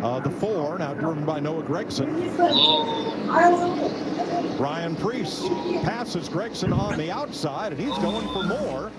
The 4, now driven by Noah Gragson. Ryan Preece passes Gragson on the outside, and he's going for more.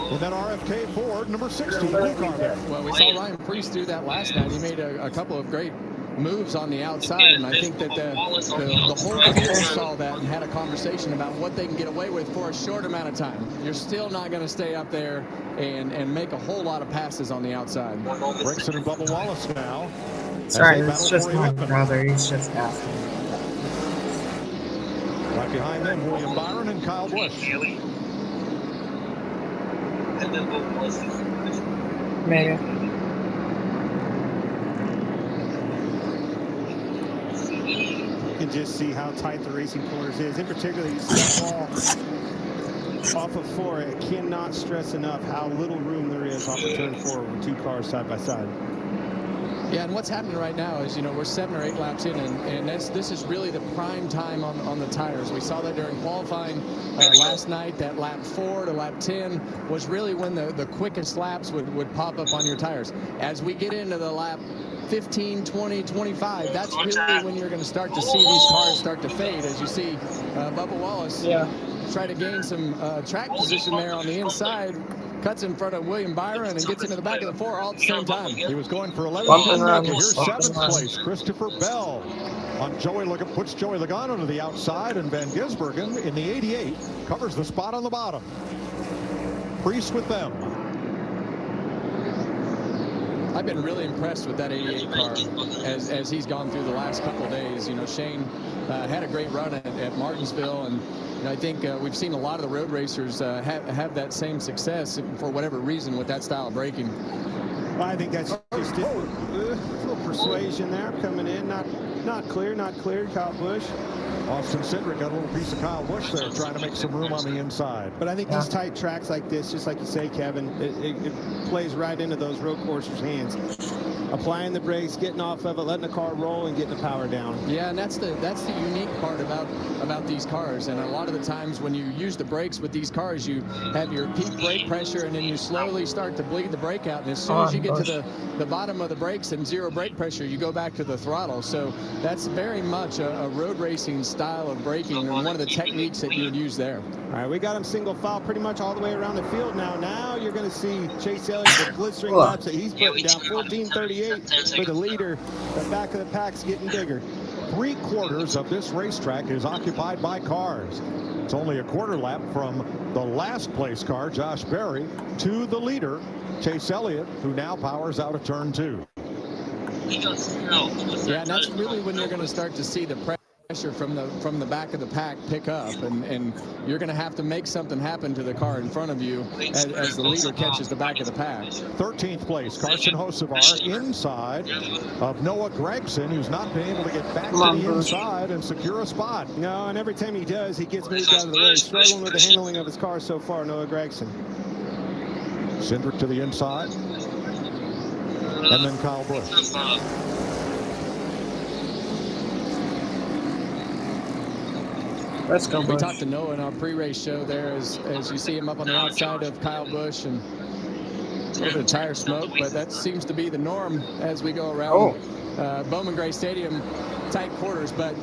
And then RFK Ford, number 16, blue car there. Well, we saw Ryan Preece do that last night. He made a couple of great moves on the outside, and I think that the whole field saw that and had a conversation about what they can get away with for a short amount of time. You're still not going to stay up there and make a whole lot of passes on the outside. Gragson and Bubba Wallace now. Sorry, it's just my brother. He's just asking. Right behind them, William Byron and Kyle Busch. Maybe. You can just see how tight the racing corners is. In particular, you see that ball off of 4. I cannot stress enough how little room there is off of turn 4 with 2 cars side by side. Yeah, and what's happening right now is, we're 7 or 8 laps in, and this is really the prime time on the tires. We saw that during qualifying last night. That lap 4 to lap 10 was really when the quickest laps would pop up on your tires. As we get into the lap 15, 20, 25, that's really when you're going to start to see these cars start to fade, as you see Bubba Wallace try to gain some track position there on the inside. Cuts in front of William Byron and gets into the back of the 4 all at the same time. He was going for 11th. Here's 7th place, Christopher Bell. Puts Joey Logano to the outside, and Van Gisbergen in the 88 covers the spot on the bottom. Preece with them. I've been really impressed with that 88 car as he's gone through the last couple of days. Shane had a great run at Martinsville, and I think we've seen a lot of the road racers have that same success for whatever reason with that style of braking. Well, I think that's just it. A little persuasion there coming in. Not clear. Kyle Busch. Austin Cindric got a little piece of Kyle Busch there trying to make some room on the inside. But I think these tight tracks like this, just like you say, Kevin, it plays right into those road coursers' hands. Applying the brakes, getting off of it, letting the car roll, and getting the power down. Yeah, and that's the unique part about these cars. And a lot of the times when you use the brakes with these cars, you have your peak brake pressure, and then you slowly start to bleed the brake out. And as soon as you get to the bottom of the brakes and 0 brake pressure, you go back to the throttle. So that's very much a road racing style of braking, and one of the techniques that you would use there. All right, we got him single file pretty much all the way around the field now. Now you're going to see Chase Elliott, the blistering laps that he's putting down, 14:38 for the leader. The back of the pack's getting bigger. 3/4 of this racetrack is occupied by cars. It's only a quarter lap from the last place car, Josh Berry, to the leader, Chase Elliott, who now powers out of turn 2. Yeah, and that's really when you're going to start to see the pressure from the back of the pack pick up, and you're going to have to make something happen to the car in front of you as the leader catches the back of the pack. 13th place, Carson Hocevar, inside of Noah Gragson, who's not been able to get back to the inside and secure a spot. No, and every time he does, he gets moved out of the race. Struggling with the handling of his car so far, Noah Gragson. Cindric to the inside, and then Kyle Busch. Let's go, We talked to Noah in our pre-race show there as you see him up on the outside of Kyle Busch, and a little bit of tire smoke, but that seems to be the norm as we go around Bowman Gray Stadium, tight quarters. But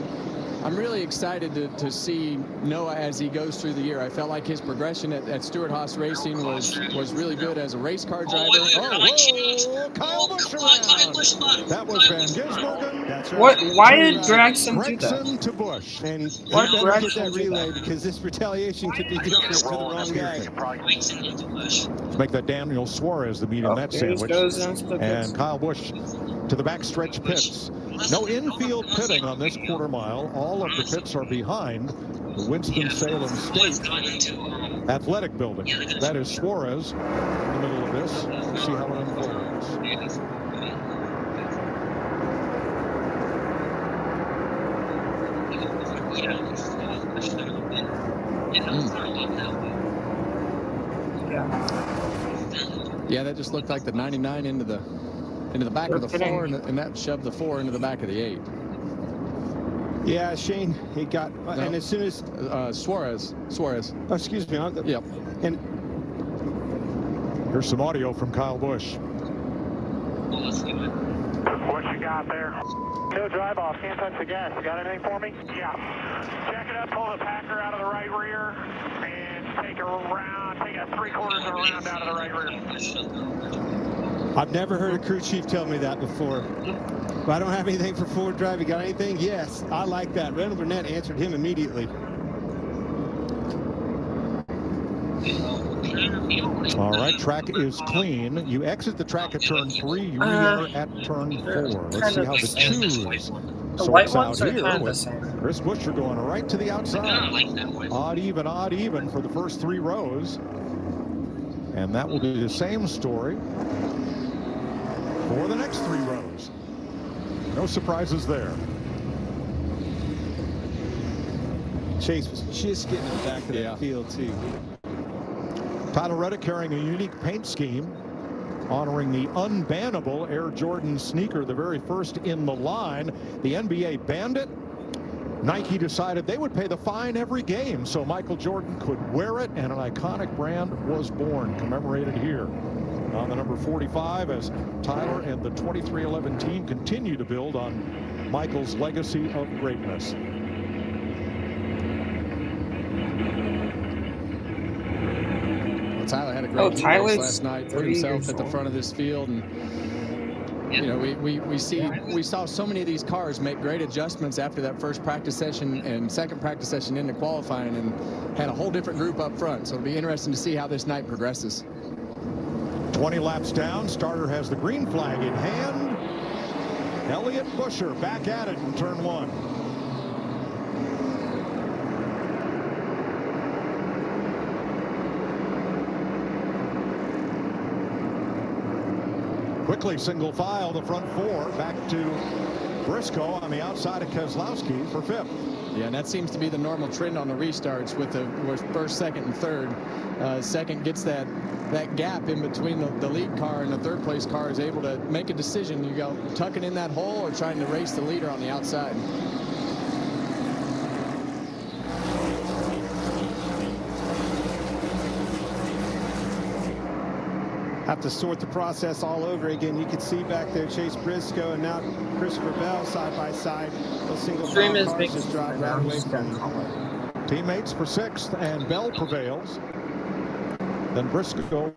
I'm really excited to see Noah as he goes through the year. I felt like his progression at Stewart-Haas Racing was really good as a race car driver. Kyle Busch around. That was Van Gisbergen. That's right. Why did Gragson do that? Gragson to Busch. And Why he did better get Gragson that do relay that? because this retaliation could be different to the wrong guy. Let's make that Daniel Suarez the meat in that sandwich. And Kyle Busch to the backstretch pits. No infield pitting on this quarter mile. All of the pits are behind the Winston-Salem State Athletic Building. That is Suarez in the middle of this. We'll see how it unfolds. Yeah, that just looked like the 99 into the back of the 4, and that shoved the 4 into the back of the 8. Yeah, Shane, he got, and as soon as Suarez. Oh, excuse me. Yep. And here's some audio from Kyle Busch. What you got there? No drive off, can't touch the gas. You got anything for me? Yeah. Jack it up, pull the Packer out of the right rear, and take a 3/4 of a round out of the right rear. I've never heard a crew chief tell me that before. If I don't have anything for forward drive, you got anything? Yes, I like that. Randall Burnett answered him immediately. All right, track is clean. You exit the track at turn 3, you re-enter at turn 4. Let's see how the twos sorts out here with Chris Buescher going right to the outside. Odd even for the first 3 rows. And that will be the same story for the next 3 rows. No surprises there. Chase was just getting in the back of that field, too. Tyler Reddick carrying a unique paint scheme, honoring the unbannable Air Jordan sneaker, the very first in the line. The NBA banned it. Nike decided they would pay the fine every game so Michael Jordan could wear it, and an iconic brand was born, commemorated here on the number 45 as Tyler and the 2311 team continue to build on Michael's legacy of greatness. Tyler had a great race last night, put himself at the front of this field, and you know, we saw so many of these cars make great adjustments after that first practice session and second practice session into qualifying, and had a whole different group up front. So it'll be interesting to see how this night progresses. 20 laps down, starter has the green flag in hand. Elliott Buescher back at it in turn 1. Quickly single file the front 4 back to Briscoe on the outside of Keselowski for 5th. Yeah, and that seems to be the normal trend on the restarts with the first, second, and third. Second gets that gap in between the lead car and the third place car, is able to make a decision. You go tucking in that hole or trying to race the leader on the outside. Have to sort the process all over again. You can see back there Chase Briscoe and now Christopher Bell side by side. Those single file cars just drive right away from them. Teammates for 6th, and Bell prevails. Then Briscoe